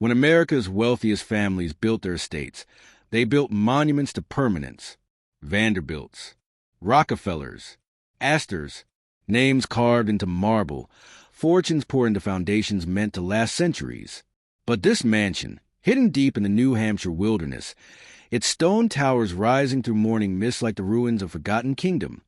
When America's wealthiest families built their estates, they built monuments to permanence. Vanderbilts, Rockefellers, Astors, names carved into marble, fortunes poured into foundations meant to last centuries. But this mansion, hidden deep in the New Hampshire wilderness, its stone towers rising through morning mist like the ruins of a forgotten kingdom,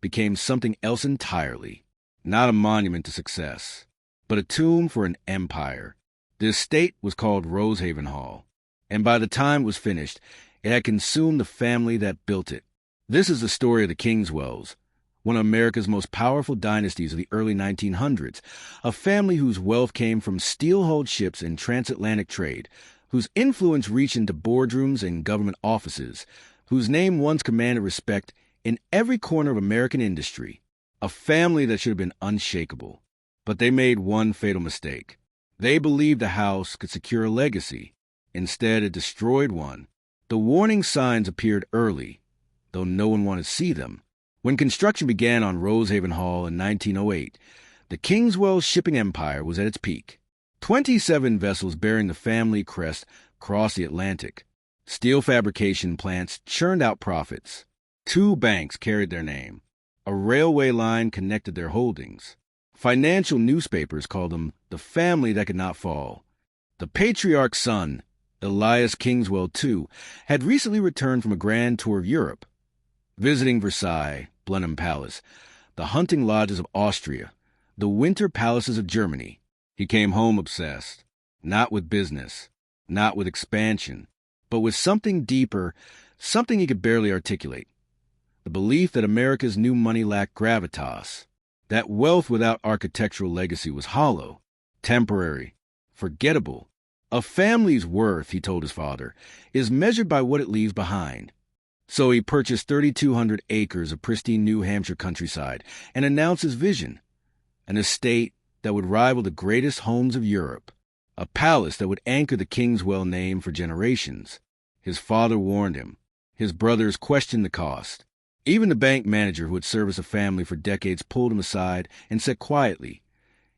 became something else entirely. Not a monument to success, but a tomb for an empire. The estate was called Rosehaven Hall, and by the time it was finished, it had consumed the family that built it. This is the story of the Kingswells, one of America's most powerful dynasties of the early 1900s, a family whose wealth came from steel-hulled ships and transatlantic trade, whose influence reached into boardrooms and government offices, whose name once commanded respect in every corner of American industry, a family that should have been unshakable. But they made one fatal mistake. They believed the house could secure a legacy. Instead, it destroyed one. The warning signs appeared early, though no one wanted to see them. When construction began on Rosehaven Hall in 1908, the Kingswell shipping empire was at its peak. 27 vessels bearing the family crest crossed the Atlantic. Steel fabrication plants churned out profits. 2 banks carried their name. A railway line connected their holdings. Financial newspapers called them the family that could not fall. The patriarch's son, Elias Kingswell II, had recently returned from a grand tour of Europe, visiting Versailles, Blenheim Palace, the hunting lodges of Austria, the winter palaces of Germany. He came home obsessed, not with business, not with expansion, but with something deeper, something he could barely articulate. The belief that America's new money lacked gravitas, that wealth without architectural legacy was hollow, temporary, forgettable. A family's worth, he told his father, is measured by what it leaves behind. So he purchased 3,200 acres of pristine New Hampshire countryside and announced his vision, an estate that would rival the greatest homes of Europe, a palace that would anchor the Kingswell name for generations. His father warned him. His brothers questioned the cost. Even the bank manager who had serviced a family for decades pulled him aside and said quietly,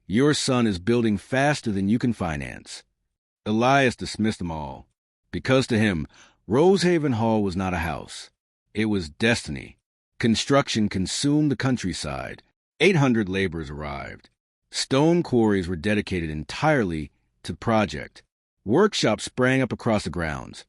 "Your son is building faster than you can finance." Elias dismissed them all, because to him, Rosehaven Hall was not a house. It was destiny. Construction consumed the countryside. 800 laborers arrived. Stone quarries were dedicated entirely to the project. Workshops sprang up across the grounds,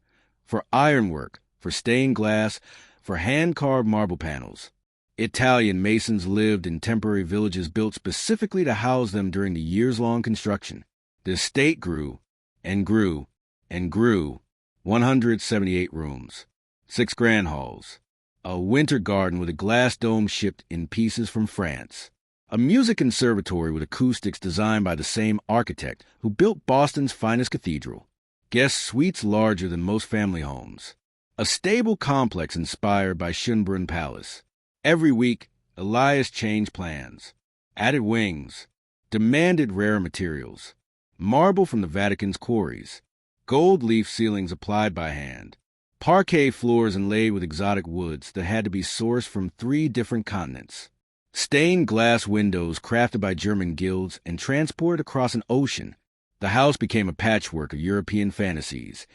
for ironwork, for stained glass, for hand-carved marble panels. Italian masons lived in temporary villages built specifically to house them during the years-long construction. The estate grew, and grew, and grew. 178 rooms, 6 grand halls, a winter garden with a glass dome shipped in pieces from France, a music conservatory with acoustics designed by the same architect who built Boston's finest cathedral, guest suites larger than most family homes, a stable complex inspired by Schönbrunn Palace. Every week, Elias changed plans, added wings, demanded rare materials, marble from the Vatican's quarries, gold leaf ceilings applied by hand, parquet floors inlaid with exotic woods that had to be sourced from 3 different continents, stained glass windows crafted by German guilds and transported across an ocean. The house became a patchwork of European fantasies,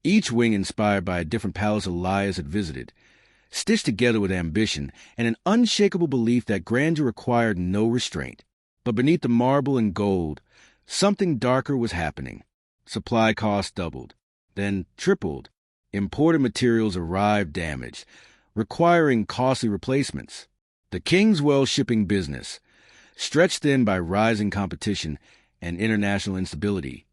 each wing inspired by a different palace Elias had visited, stitched together with ambition and an unshakable belief that grandeur required no restraint. But beneath the marble and gold, something darker was happening. Supply costs doubled, then tripled. Imported materials arrived damaged, requiring costly replacements. The Kingswell shipping business, stretched thin by rising competition and international instability,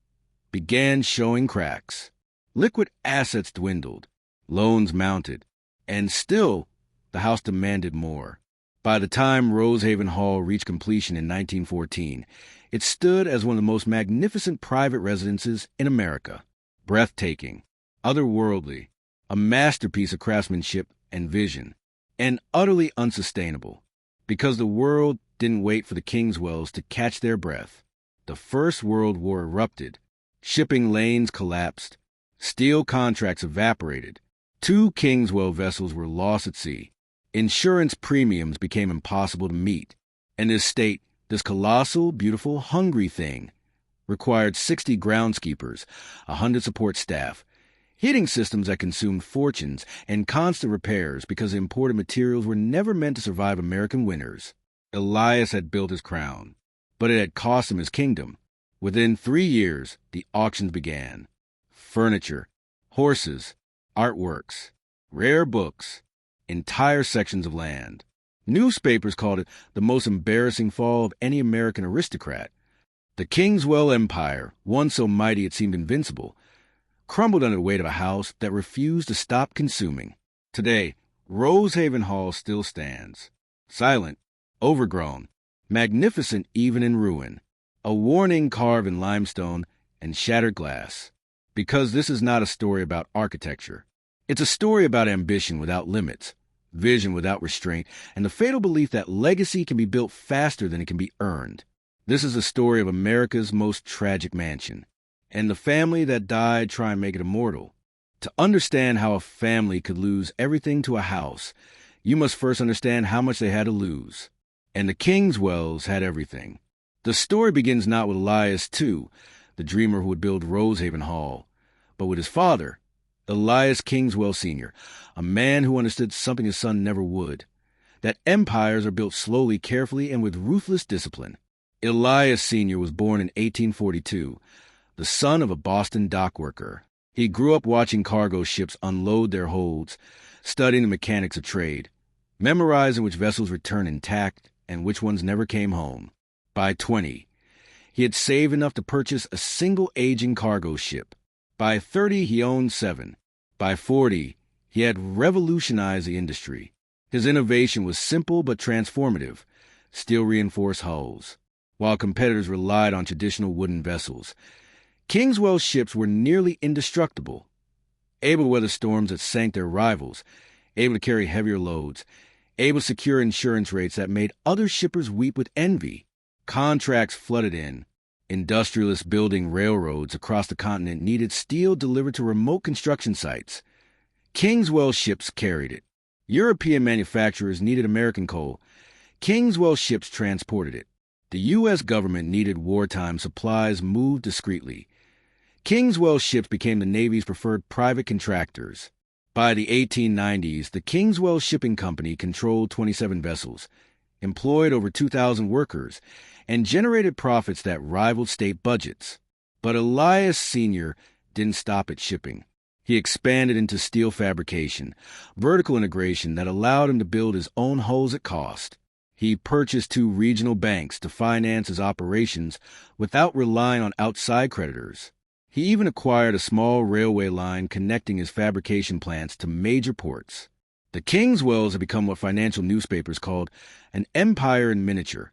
began showing cracks. Liquid assets dwindled, loans mounted, and still the house demanded more. By the time Rosehaven Hall reached completion in 1914, it stood as one of the most magnificent private residences in America. Breathtaking, otherworldly, a masterpiece of craftsmanship and vision, and utterly unsustainable, because the world didn't wait for the Kingswells to catch their breath. The First World War erupted. Shipping lanes collapsed. Steel contracts evaporated. 2 Kingswell vessels were lost at sea. Insurance premiums became impossible to meet. And this estate, this colossal, beautiful, hungry thing, required 60 groundskeepers, 100 support staff, heating systems that consumed fortunes, and constant repairs because the imported materials were never meant to survive American winters. Elias had built his crown, but it had cost him his kingdom. Within 3 years, the auctions began. Furniture, horses, artworks, rare books, entire sections of land. Newspapers called it the most embarrassing fall of any American aristocrat. The Kingswell Empire, once so mighty it seemed invincible, crumbled under the weight of a house that refused to stop consuming. Today, Rosehaven Hall still stands, silent, overgrown, magnificent even in ruin, a warning carved in limestone and shattered glass. Because this is not a story about architecture. It's a story about ambition without limits, vision without restraint, and the fatal belief that legacy can be built faster than it can be earned. This is a story of America's most tragic mansion, and the family that died trying to make it immortal. To understand how a family could lose everything to a house, you must first understand how much they had to lose. And the Kingswells had everything. The story begins not with Elias II, the dreamer who would build Rosehaven Hall, but with his father, Elias Kingswell Sr., a man who understood something his son never would, that empires are built slowly, carefully, and with ruthless discipline. Elias Sr. was born in 1842, the son of a Boston dockworker. He grew up watching cargo ships unload their holds, studying the mechanics of trade, memorizing which vessels returned intact and which ones never came home. By 20, he had saved enough to purchase a single aging cargo ship. By 30, he owned 7. By 40, he had revolutionized the industry. His innovation was simple but transformative: steel-reinforced hulls, while competitors relied on traditional wooden vessels. Kingswell's ships were nearly indestructible, able to weather storms that sank their rivals, able to carry heavier loads, able to secure insurance rates that made other shippers weep with envy. Contracts flooded in. Industrialists building railroads across the continent needed steel delivered to remote construction sites. Kingswell ships carried it. European manufacturers needed American coal. Kingswell ships transported it. The U.S. government needed wartime supplies moved discreetly. Kingswell ships became the Navy's preferred private contractors. By the 1890s, the Kingswell Shipping Company controlled 27 vessels, employed over 2,000 workers, and generated profits that rivaled state budgets. But Elias Sr. didn't stop at shipping. He expanded into steel fabrication, vertical integration that allowed him to build his own hulls at cost. He purchased 2 regional banks to finance his operations without relying on outside creditors. He even acquired a small railway line connecting his fabrication plants to major ports. The Kingswells had become what financial newspapers called an empire in miniature,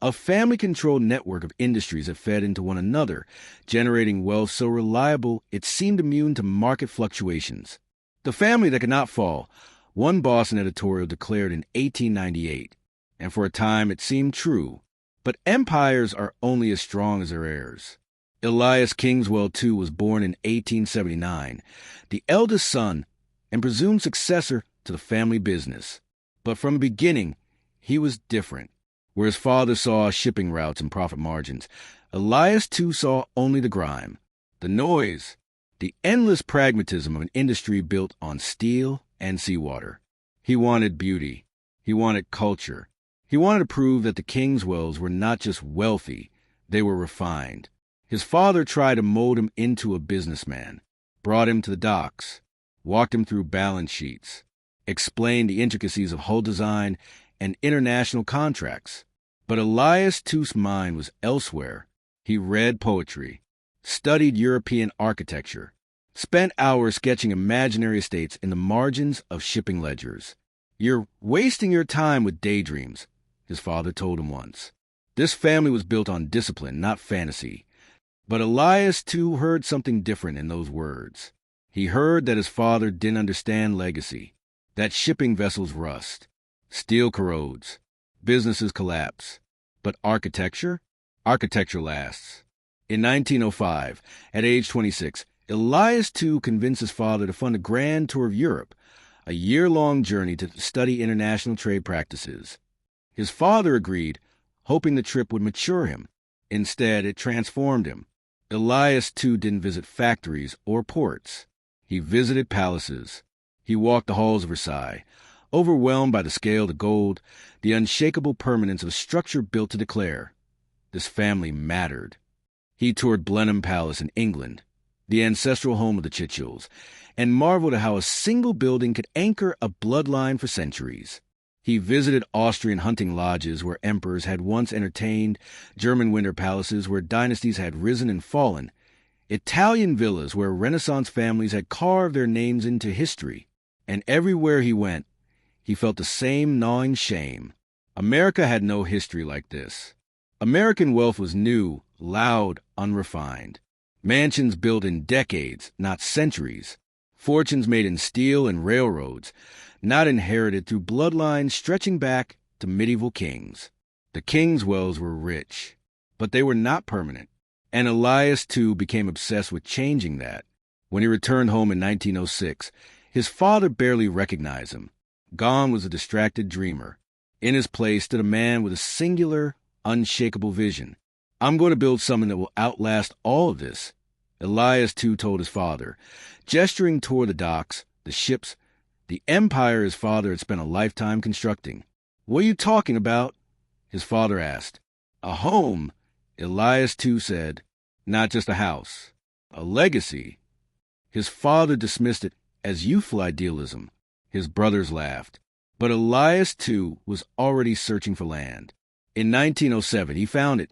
a family-controlled network of industries that fed into one another, generating wealth so reliable it seemed immune to market fluctuations. The family that could not fall, one Boston editorial declared in 1898, and for a time it seemed true, but empires are only as strong as their heirs. Elias Kingswell, II, was born in 1879, the eldest son and presumed successor to the family business. But from the beginning, he was different. Where his father saw shipping routes and profit margins, Elias too saw only the grime, the noise, the endless pragmatism of an industry built on steel and seawater. He wanted beauty. He wanted culture. He wanted to prove that the Kingswells were not just wealthy, they were refined. His father tried to mold him into a businessman, brought him to the docks, walked him through balance sheets, explained the intricacies of hull design and international contracts. But Elias II's mind was elsewhere. He read poetry, studied European architecture, spent hours sketching imaginary estates in the margins of shipping ledgers. "You're wasting your time with daydreams," his father told him once. This family was built on discipline, not fantasy. But Elias too heard something different in those words. He heard that his father didn't understand legacy, that shipping vessels rust, steel corrodes, businesses collapse. But architecture? Architecture lasts. In 1905, at age 26, Elias too convinced his father to fund a grand tour of Europe, a year-long journey to study international trade practices. His father agreed, hoping the trip would mature him. Instead, it transformed him. Elias, too, didn't visit factories or ports. He visited palaces. He walked the halls of Versailles, overwhelmed by the scale, the gold, the unshakable permanence of a structure built to declare, this family mattered. He toured Blenheim Palace in England, the ancestral home of the Churchills, and marveled at how a single building could anchor a bloodline for centuries. He visited Austrian hunting lodges where emperors had once entertained, German winter palaces where dynasties had risen and fallen, Italian villas where Renaissance families had carved their names into history. And everywhere he went, he felt the same gnawing shame. America had no history like this. American wealth was new, loud, unrefined. Mansions built in decades, not centuries. Fortunes made in steel and railroads, not inherited through bloodlines stretching back to medieval kings. The Kingswells were rich, but they were not permanent. And Elias, too, became obsessed with changing that. When he returned home in 1906, his father barely recognized him. Gone was a distracted dreamer. In his place stood a man with a singular, unshakable vision. I'm going to build something that will outlast all of this, Elias, too, told his father, gesturing toward the docks, the ships, the empire his father had spent a lifetime constructing. What are you talking about? His father asked. A home, Elias, too, said. Not just a house. A legacy. His father dismissed it as youthful idealism. His brothers laughed. But Elias, too, was already searching for land. In 1907, he found it.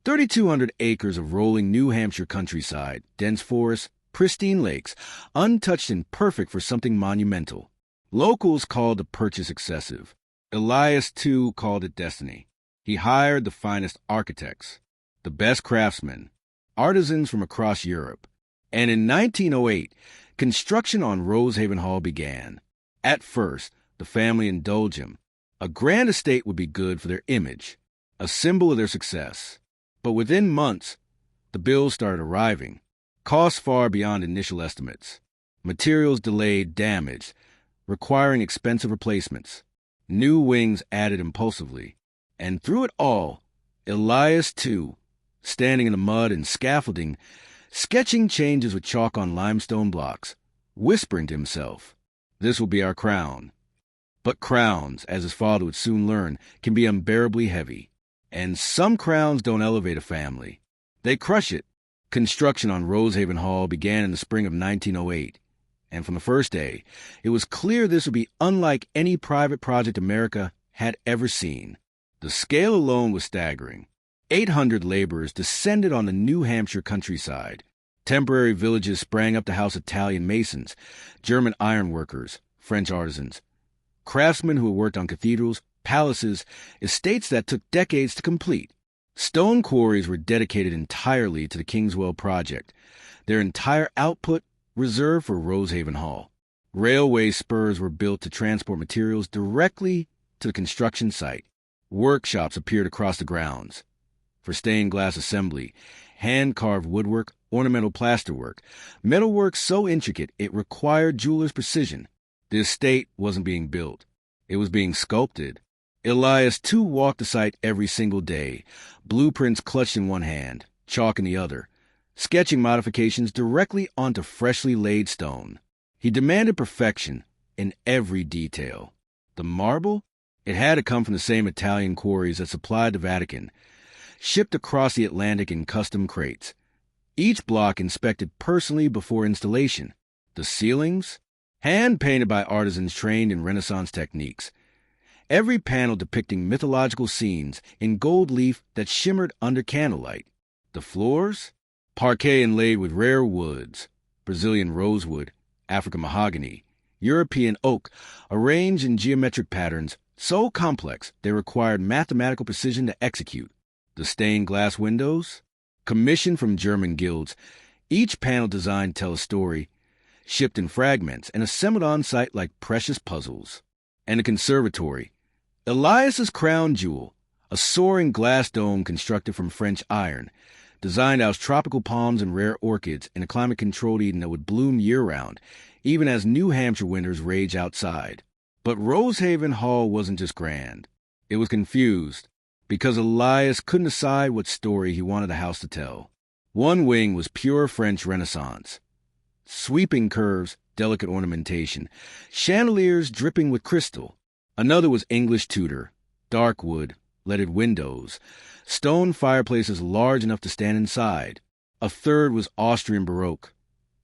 3,200 acres of rolling New Hampshire countryside, dense forests, pristine lakes, untouched and perfect for something monumental. Locals called the purchase excessive. Elias, too, called it destiny. He hired the finest architects, the best craftsmen, artisans from across Europe. And in 1908, construction on Rosehaven Hall began. At first, the family indulged him. A grand estate would be good for their image, a symbol of their success. But within months, the bills started arriving, costs far beyond initial estimates, materials delayed, damaged, requiring expensive replacements, new wings added impulsively. And through it all, Elias, too, standing in the mud and scaffolding, sketching changes with chalk on limestone blocks, whispering to himself, "This will be our crown." But crowns, as his father would soon learn, can be unbearably heavy. And some crowns don't elevate a family. They crush it. Construction on Rosehaven Hall began in the spring of 1908. And from the first day, it was clear this would be unlike any private project America had ever seen. The scale alone was staggering. 800 laborers descended on the New Hampshire countryside. Temporary villages sprang up to house Italian masons, German ironworkers, French artisans, craftsmen who had worked on cathedrals, palaces, estates that took decades to complete. Stone quarries were dedicated entirely to the Kingswell project, their entire output reserved for Rosehaven Hall. Railway spurs were built to transport materials directly to the construction site. Workshops appeared across the grounds for stained glass assembly, hand-carved woodwork, ornamental plasterwork, metalwork so intricate it required jeweler's precision. The estate wasn't being built. It was being sculpted. Elias, too, walked the site every single day, blueprints clutched in one hand, chalk in the other, sketching modifications directly onto freshly laid stone. He demanded perfection in every detail. The marble? It had to come from the same Italian quarries that supplied the Vatican, shipped across the Atlantic in custom crates. Each block inspected personally before installation. The ceilings? Hand-painted by artisans trained in Renaissance techniques. Every panel depicting mythological scenes in gold leaf that shimmered under candlelight. The floors? Parquet inlaid with rare woods, Brazilian rosewood, African mahogany, European oak, arranged in geometric patterns so complex they required mathematical precision to execute. The stained glass windows? Commissioned from German guilds, each panel designed to tell a story, shipped in fragments and assembled on site like precious puzzles. And the conservatory, Elias's crown jewel, a soaring glass dome constructed from French iron, designed to house tropical palms and rare orchids in a climate-controlled Eden that would bloom year-round, even as New Hampshire winters rage outside. But Rosehaven Hall wasn't just grand. It was confused, because Elias couldn't decide what story he wanted the house to tell. One wing was pure French Renaissance. Sweeping curves, delicate ornamentation, chandeliers dripping with crystal. Another was English Tudor, dark wood, leaded windows, stone fireplaces large enough to stand inside. A third was Austrian Baroque.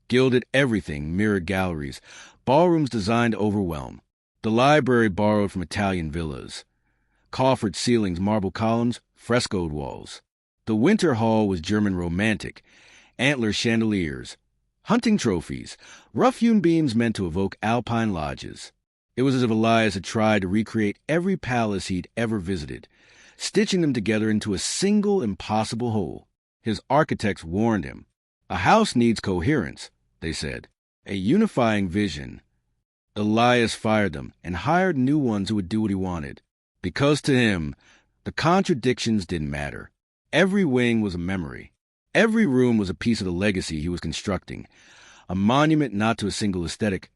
Gilded everything, mirrored galleries, ballrooms designed to overwhelm. The library borrowed from Italian villas. Coffered ceilings, marble columns, frescoed walls. The winter hall was German romantic, antler chandeliers, hunting trophies, rough-hewn beams meant to evoke alpine lodges. It was as if Elias had tried to recreate every palace he'd ever visited, stitching them together into a single impossible whole. His architects warned him. A house needs coherence, they said, a unifying vision. Elias fired them and hired new ones who would do what he wanted. Because to him, the contradictions didn't matter. Every wing was a memory. Every room was a piece of the legacy he was constructing, a monument not to a single aesthetic,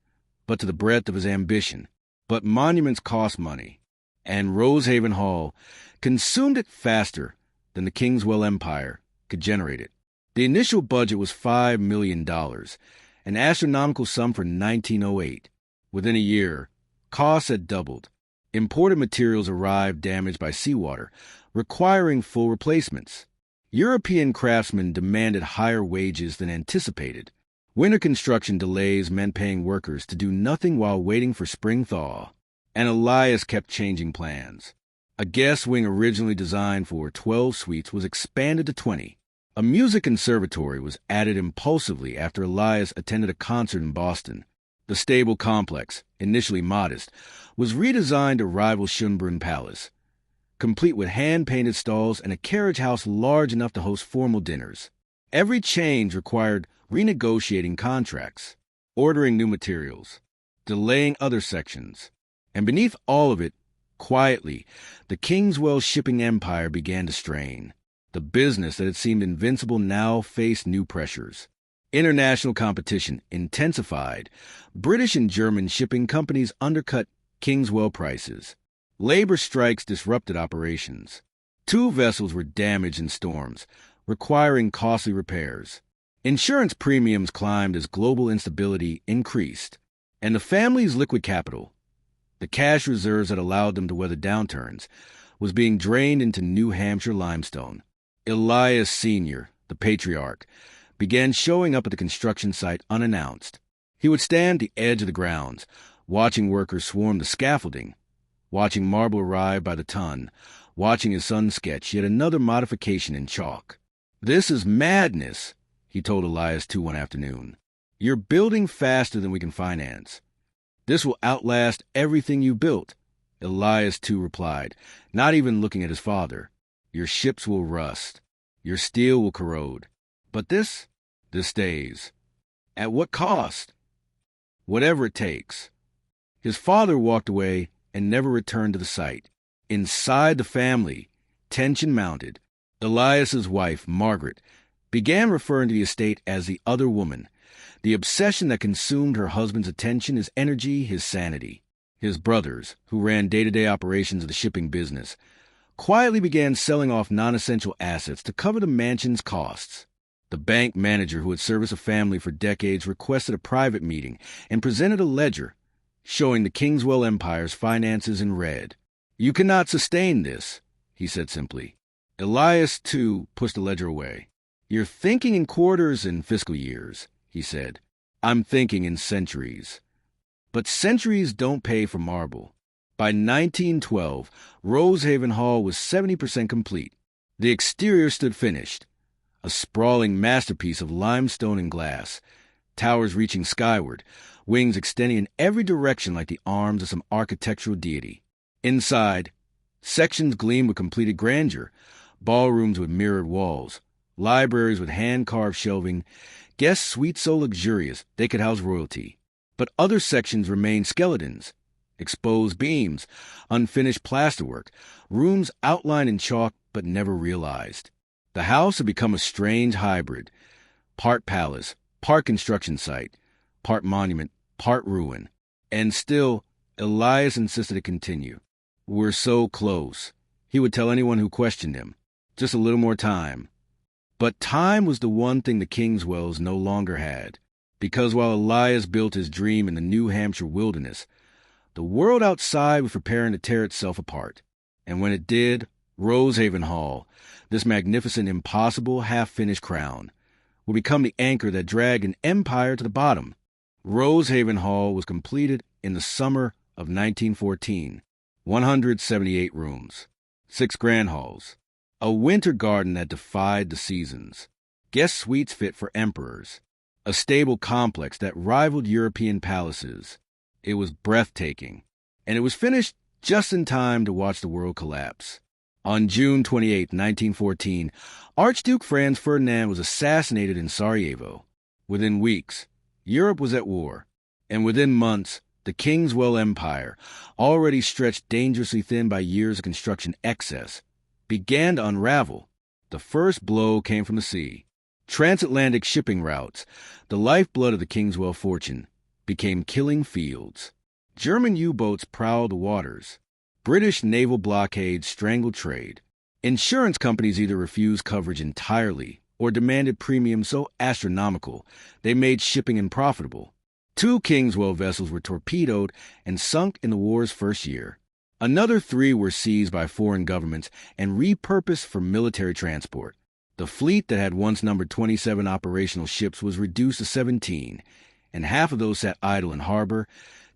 but to the breadth of his ambition. But monuments cost money, and Rosehaven Hall consumed it faster than the Kingswell Empire could generate it. The initial budget was $5 million, an astronomical sum for 1908. Within a year, costs had doubled. Imported materials arrived damaged by seawater, requiring full replacements. European craftsmen demanded higher wages than anticipated. Winter construction delays meant paying workers to do nothing while waiting for spring thaw. And Elias kept changing plans. A guest wing originally designed for 12 suites was expanded to 20. A music conservatory was added impulsively after Elias attended a concert in Boston. The stable complex, initially modest, was redesigned to rival Schönbrunn Palace, complete with hand-painted stalls and a carriage house large enough to host formal dinners. Every change required renegotiating contracts, ordering new materials, delaying other sections. And beneath all of it, quietly, the Kingswell shipping empire began to strain. The business that had seemed invincible now faced new pressures. International competition intensified. British and German shipping companies undercut Kingswell prices. Labor strikes disrupted operations. 2 vessels were damaged in storms, requiring costly repairs. Insurance premiums climbed as global instability increased. And the family's liquid capital, the cash reserves that allowed them to weather downturns, was being drained into New Hampshire limestone. Elias Sr., the patriarch, began showing up at the construction site unannounced. He would stand at the edge of the grounds, watching workers swarm the scaffolding, watching marble arrive by the ton, watching his son sketch yet another modification in chalk. "This is madness," he told Elias too one afternoon. "You're building faster than we can finance. This will outlast everything you built." Elias too replied, not even looking at his father. "Your ships will rust. Your steel will corrode. But this stays. At what cost?" "Whatever it takes." His father walked away and never returned to the site. Inside the family, tension mounted. Elias's wife, Margaret, began referring to the estate as the other woman, the obsession that consumed her husband's attention, his energy, his sanity. His brothers, who ran day-to-day operations of the shipping business, quietly began selling off non-essential assets to cover the mansion's costs. The bank manager who had serviced a family for decades requested a private meeting and presented a ledger showing the Kingswell Empire's finances in red. "You cannot sustain this," he said simply. Elias, too, pushed the ledger away. "You're thinking in quarters and fiscal years," he said. "I'm thinking in centuries." But centuries don't pay for marble. By 1912, Rosehaven Hall was 70% complete. The exterior stood finished, a sprawling masterpiece of limestone and glass, towers reaching skyward, wings extending in every direction like the arms of some architectural deity. Inside, sections gleamed with completed grandeur, ballrooms with mirrored walls, libraries with hand-carved shelving, guest suites so luxurious they could house royalty. But other sections remained skeletons, exposed beams, unfinished plasterwork, rooms outlined in chalk but never realized. The house had become a strange hybrid, part palace, part construction site, part monument, part ruin. And still, Elias insisted it continue. "We're so close," he would tell anyone who questioned him. "Just a little more time." But time was the one thing the Kingswells no longer had, because while Elias built his dream in the New Hampshire wilderness, the world outside was preparing to tear itself apart. And when it did, Rosehaven Hall, this magnificent, impossible, half-finished crown, would become the anchor that dragged an empire to the bottom. Rosehaven Hall was completed in the summer of 1914, 178 rooms, 6 grand halls, a winter garden that defied the seasons, guest suites fit for emperors, a stable complex that rivaled European palaces. It was breathtaking, and it was finished just in time to watch the world collapse. On June 28, 1914, Archduke Franz Ferdinand was assassinated in Sarajevo. Within weeks, Europe was at war, and within months, the Kingswell Empire, already stretched dangerously thin by years of construction excess, began to unravel. The first blow came from the sea. Transatlantic shipping routes, the lifeblood of the Kingswell fortune, became killing fields. German U-boats prowled the waters. British naval blockades strangled trade. Insurance companies either refused coverage entirely or demanded premiums so astronomical they made shipping unprofitable. 2 Kingswell vessels were torpedoed and sunk in the war's first year. Another 3 were seized by foreign governments and repurposed for military transport. The fleet that had once numbered 27 operational ships was reduced to 17, and half of those sat idle in harbor,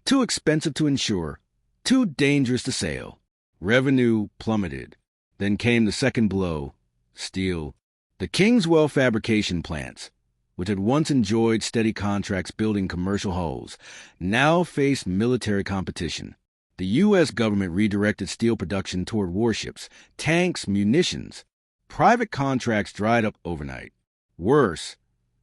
too expensive to insure, too dangerous to sail. Revenue plummeted. Then came the second blow, steel. The Kingswell fabrication plants, which had once enjoyed steady contracts building commercial hulls, now faced military competition. The U.S. government redirected steel production toward warships, tanks, munitions. Private contracts dried up overnight. Worse,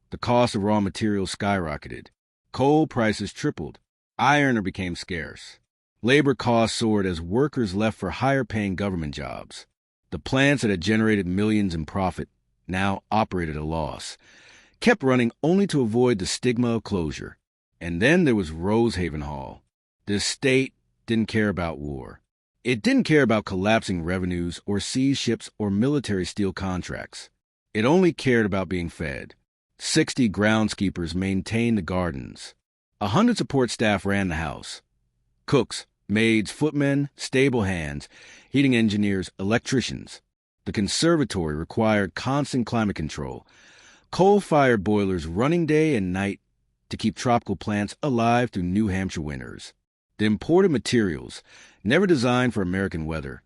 the cost of raw materials skyrocketed. Coal prices tripled. Iron became scarce. Labor costs soared as workers left for higher-paying government jobs. The plants that had generated millions in profit now operated at a loss, kept running only to avoid the stigma of closure. And then there was Rosehaven Hall. This state didn't care about war. It didn't care about collapsing revenues or seized ships or military steel contracts. It only cared about being fed. 60 groundskeepers maintained the gardens. 100 support staff ran the house. Cooks, maids, footmen, stable hands, heating engineers, electricians. The conservatory required constant climate control, coal-fired boilers running day and night to keep tropical plants alive through New Hampshire winters. The imported materials, never designed for American weather,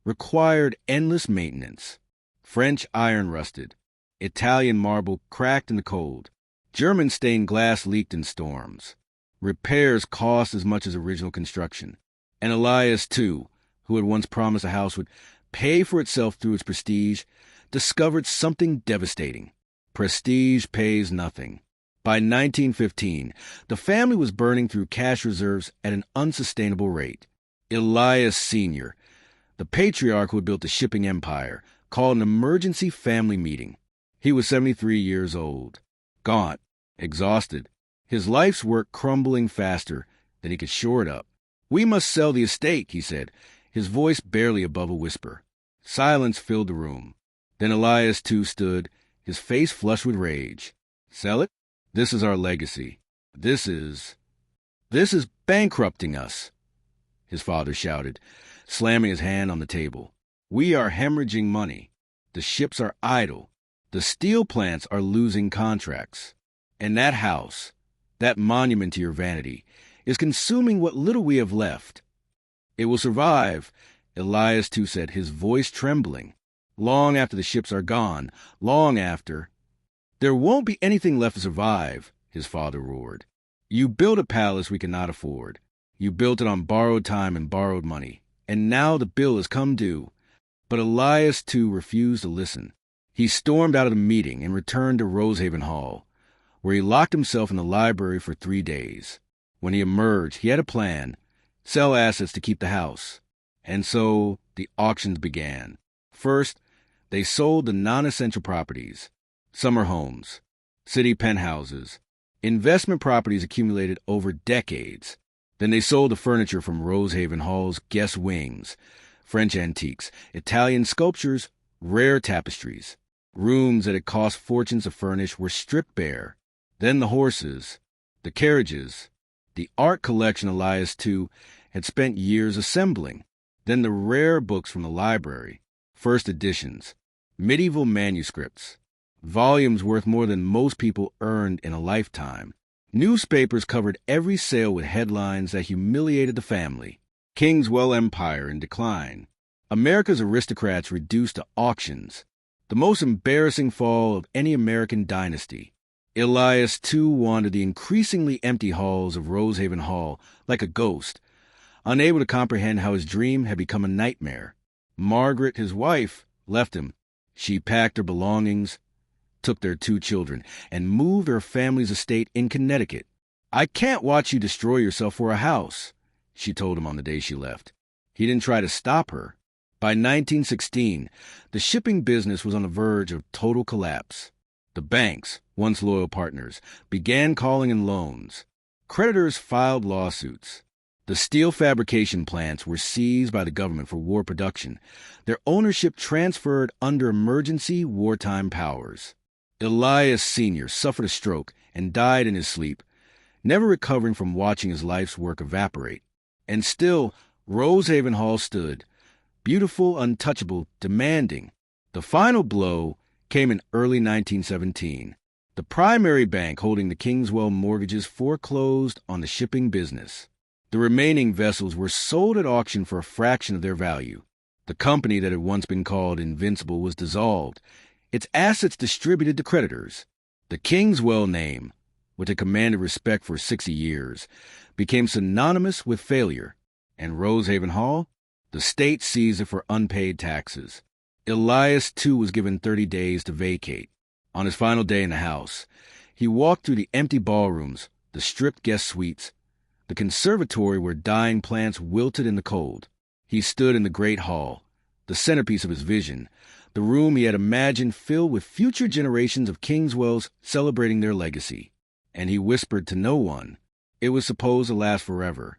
required endless maintenance. French iron rusted. Italian marble cracked in the cold. German stained glass leaked in storms. Repairs cost as much as original construction. And Elias, too, who had once promised a house would pay for itself through its prestige, discovered something devastating. Prestige pays nothing. By 1915, the family was burning through cash reserves at an unsustainable rate. Elias Sr., the patriarch who had built the shipping empire, called an emergency family meeting. He was 73 years old, gaunt, exhausted, his life's work crumbling faster than he could shore it up. "We must sell the estate," he said, his voice barely above a whisper. Silence filled the room. Then Elias, too, stood, his face flushed with rage. "Sell it? This is our legacy. This is bankrupting us," his father shouted, slamming his hand on the table. "We are hemorrhaging money. The ships are idle. The steel plants are losing contracts. And that house, that monument to your vanity, is consuming what little we have left. It will survive," Elias too said, his voice trembling. "Long after the ships are gone, long after—" "There won't be anything left to survive," his father roared. "You built a palace we cannot afford. You built it on borrowed time and borrowed money, and now the bill has come due." But Elias, too, refused to listen. He stormed out of the meeting and returned to Rosehaven Hall, where he locked himself in the library for 3 days. When he emerged, he had a plan: sell assets to keep the house. And so the auctions began. First, they sold the non-essential properties: summer homes, city penthouses, investment properties accumulated over decades. Then they sold the furniture from Rosehaven Hall's guest wings: French antiques, Italian sculptures, rare tapestries. Rooms that had cost fortunes to furnish were stripped bare. Then the horses, the carriages, the art collection Elias II had spent years assembling. Then the rare books from the library, first editions, medieval manuscripts, volumes worth more than most people earned in a lifetime. Newspapers covered every sale with headlines that humiliated the family. Kingswell Empire in decline. America's aristocrats reduced to auctions. The most embarrassing fall of any American dynasty. Elias II wandered the increasingly empty halls of Rosehaven Hall like a ghost, unable to comprehend how his dream had become a nightmare. Margaret, his wife, left him. She packed her belongings, took their 2 children, and moved her family's estate in Connecticut. "I can't watch you destroy yourself for a house," she told him on the day she left. He didn't try to stop her. By 1916, the shipping business was on the verge of total collapse. The banks, once loyal partners, began calling in loans. Creditors filed lawsuits. The steel fabrication plants were seized by the government for war production, their ownership transferred under emergency wartime powers. Elias Sr. suffered a stroke and died in his sleep, never recovering from watching his life's work evaporate. And still, Rosehaven Hall stood, beautiful, untouchable, demanding. The final blow came in early 1917. The primary bank holding the Kingswell mortgages foreclosed on the shipping business. The remaining vessels were sold at auction for a fraction of their value. The company that had once been called Invincible was dissolved, its assets distributed to creditors. The Kingswell name, which had commanded respect for 60 years, became synonymous with failure. And Rosehaven Hall? The state seized it for unpaid taxes. Elias, too, was given 30 days to vacate. On his final day in the house, he walked through the empty ballrooms, the stripped guest suites, the conservatory where dying plants wilted in the cold. He stood in the great hall, the centerpiece of his vision, the room he had imagined filled with future generations of Kingswells celebrating their legacy. And he whispered to no one. It was supposed to last forever.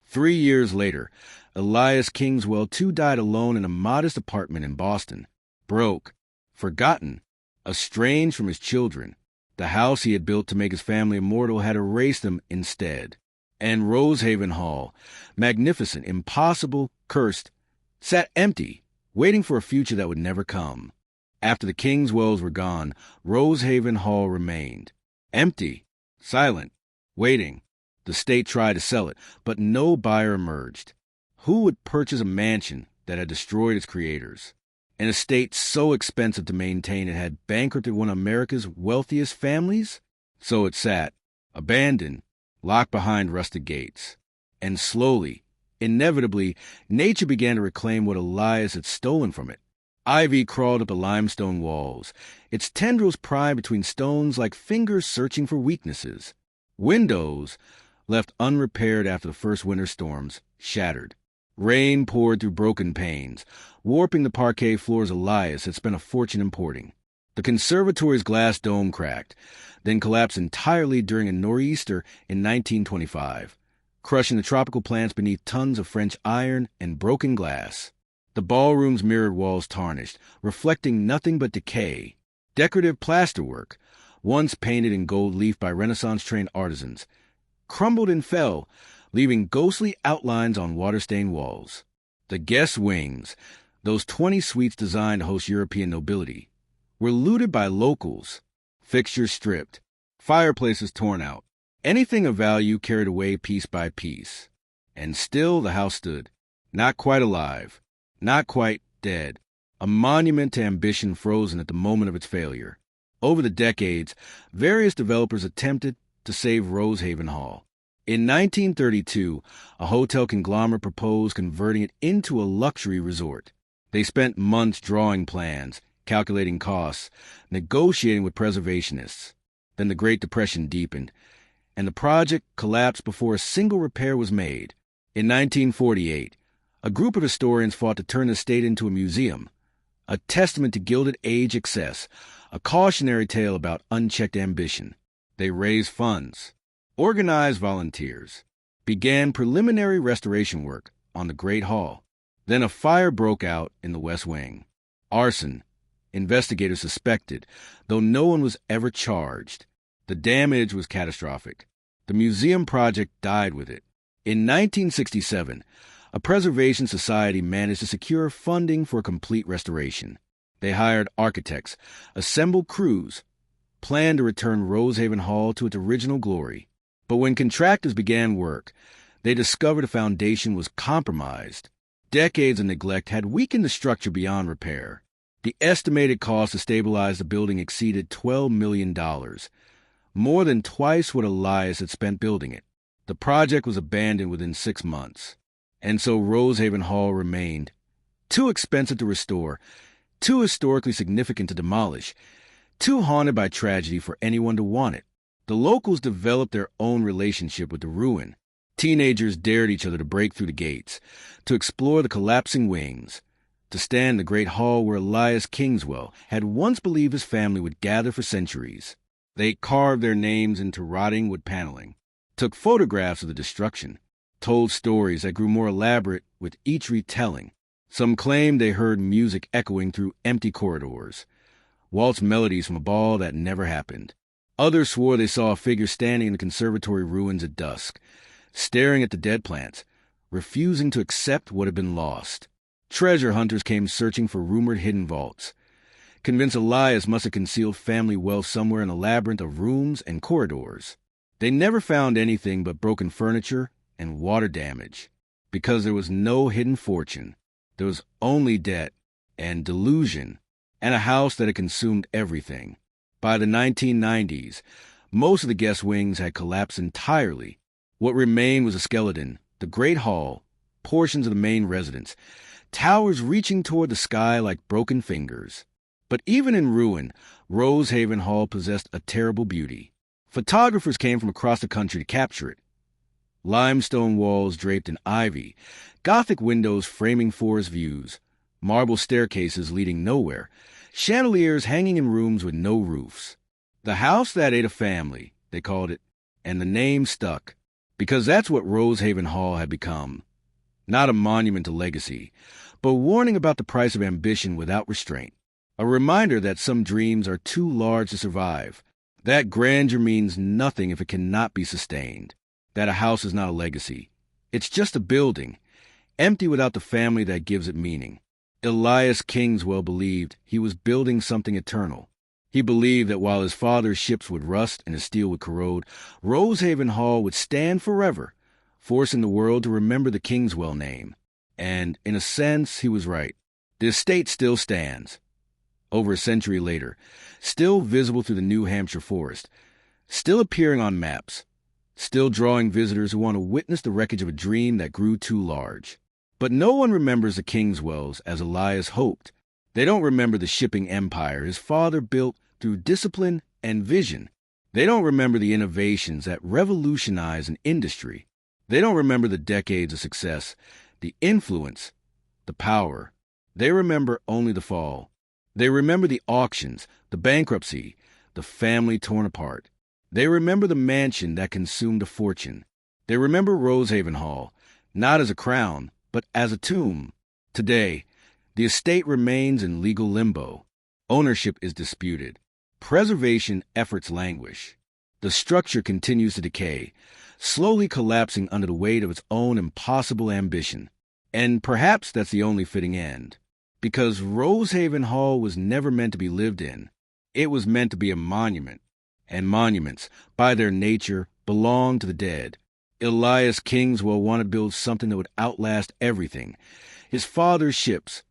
3 years later, Elias Kingswell too died alone in a modest apartment in Boston, broke, forgotten, estranged from his children. The house he had built to make his family immortal had erased him instead. And Rosehaven Hall, magnificent, impossible, cursed, sat empty, waiting for a future that would never come. After the Kingswells were gone, Rosehaven Hall remained. Empty, silent, waiting. The state tried to sell it, but no buyer emerged. Who would purchase a mansion that had destroyed its creators? An estate so expensive to maintain it had bankrupted one of America's wealthiest families? So it sat, abandoned, locked behind rusted gates. And slowly, inevitably, nature began to reclaim what Elias had stolen from it. Ivy crawled up the limestone walls, its tendrils pried between stones like fingers searching for weaknesses. Windows, left unrepaired after the first winter storms, shattered. Rain poured through broken panes, warping the parquet floors Elias had spent a fortune importing. The conservatory's glass dome cracked, then collapsed entirely during a nor'easter in 1925, crushing the tropical plants beneath tons of French iron and broken glass. The ballroom's mirrored walls tarnished, reflecting nothing but decay. Decorative plasterwork, once painted in gold leaf by Renaissance-trained artisans, crumbled and fell, leaving ghostly outlines on water-stained walls. The guest wings, those 20 suites designed to host European nobility, were looted by locals, fixtures stripped, fireplaces torn out, anything of value carried away piece by piece. And still the house stood, not quite alive, not quite dead, a monument to ambition frozen at the moment of its failure. Over the decades, various developers attempted to save Rosehaven Hall. In 1932, a hotel conglomerate proposed converting it into a luxury resort. They spent months drawing plans, calculating costs, negotiating with preservationists. Then the Great Depression deepened, and the project collapsed before a single repair was made. In 1948, a group of historians fought to turn the estate into a museum, a testament to Gilded Age excess, a cautionary tale about unchecked ambition. They raised funds, organized volunteers, began preliminary restoration work on the Great Hall. Then a fire broke out in the West Wing. Arson, investigators suspected, though no one was ever charged. The damage was catastrophic. The museum project died with it. In 1967, a preservation society managed to secure funding for a complete restoration. They hired architects, assembled crews, planned to return Rosehaven Hall to its original glory. But when contractors began work, they discovered the foundation was compromised. Decades of neglect had weakened the structure beyond repair. The estimated cost to stabilize the building exceeded $12 million, more than twice what Elias had spent building it. The project was abandoned within 6 months, and so Rosehaven Hall remained too expensive to restore, too historically significant to demolish, too haunted by tragedy for anyone to want it. The locals developed their own relationship with the ruin. Teenagers dared each other to break through the gates, to explore the collapsing wings, to stand in the great hall where Elias Kingswell had once believed his family would gather for centuries. They carved their names into rotting wood paneling, took photographs of the destruction, told stories that grew more elaborate with each retelling. Some claimed they heard music echoing through empty corridors, waltz melodies from a ball that never happened. Others swore they saw a figure standing in the conservatory ruins at dusk, staring at the dead plants, refusing to accept what had been lost. Treasure hunters came searching for rumored hidden vaults, convinced Elias must have concealed family wealth somewhere in a labyrinth of rooms and corridors. They never found anything but broken furniture and water damage, because there was no hidden fortune. There was only debt and delusion, and a house that had consumed everything. By the 1990s, most of the guest wings had collapsed entirely. What remained was a skeleton, the Great Hall, portions of the main residence, towers reaching toward the sky like broken fingers. But even in ruin, Rosehaven Hall possessed a terrible beauty. Photographers came from across the country to capture it. Limestone walls draped in ivy, Gothic windows framing forest views, marble staircases leading nowhere, chandeliers hanging in rooms with no roofs. The house that ate a family, they called it, and the name stuck, because that's what Rosehaven Hall had become. Not a monument to legacy, but a warning about the price of ambition without restraint. A reminder that some dreams are too large to survive. That grandeur means nothing if it cannot be sustained. That a house is not a legacy. It's just a building, empty without the family that gives it meaning. Elias Kingswell believed he was building something eternal. He believed that while his father's ships would rust and his steel would corrode, Rosehaven Hall would stand forever, forcing the world to remember the Kingswell name. And, in a sense, he was right. The estate still stands. Over a century later, still visible through the New Hampshire forest, still appearing on maps, still drawing visitors who want to witness the wreckage of a dream that grew too large. But no one remembers the Kingswells as Elias hoped. They don't remember the shipping empire his father built through discipline and vision. They don't remember the innovations that revolutionized an industry. They don't remember the decades of success, the influence, the power. They remember only the fall. They remember the auctions, the bankruptcy, the family torn apart. They remember the mansion that consumed a fortune. They remember Rosehaven Hall, not as a crown, but as a tomb. Today, the estate remains in legal limbo. Ownership is disputed. Preservation efforts languish. The structure continues to decay, slowly collapsing under the weight of its own impossible ambition. And perhaps that's the only fitting end. Because Rosehaven Hall was never meant to be lived in. It was meant to be a monument. And monuments, by their nature, belong to the dead. Elias Kingswell wanted to build something that would outlast everything. His father's ships,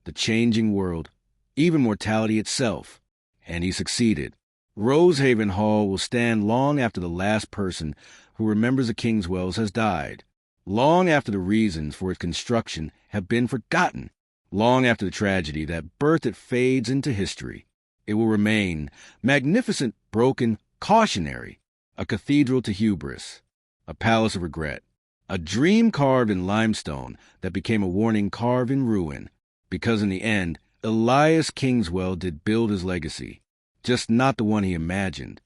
the changing world, even mortality itself. And he succeeded. Rosehaven Hall will stand long after the last person who remembers the Kingswells has died. Long after the reasons for its construction have been forgotten. Long after the tragedy that birthed it fades into history. It will remain magnificent, broken, cautionary, a cathedral to hubris, a palace of regret, a dream carved in limestone that became a warning carved in ruin, because in the end, Elias Kingswell did build his legacy, just not the one he imagined.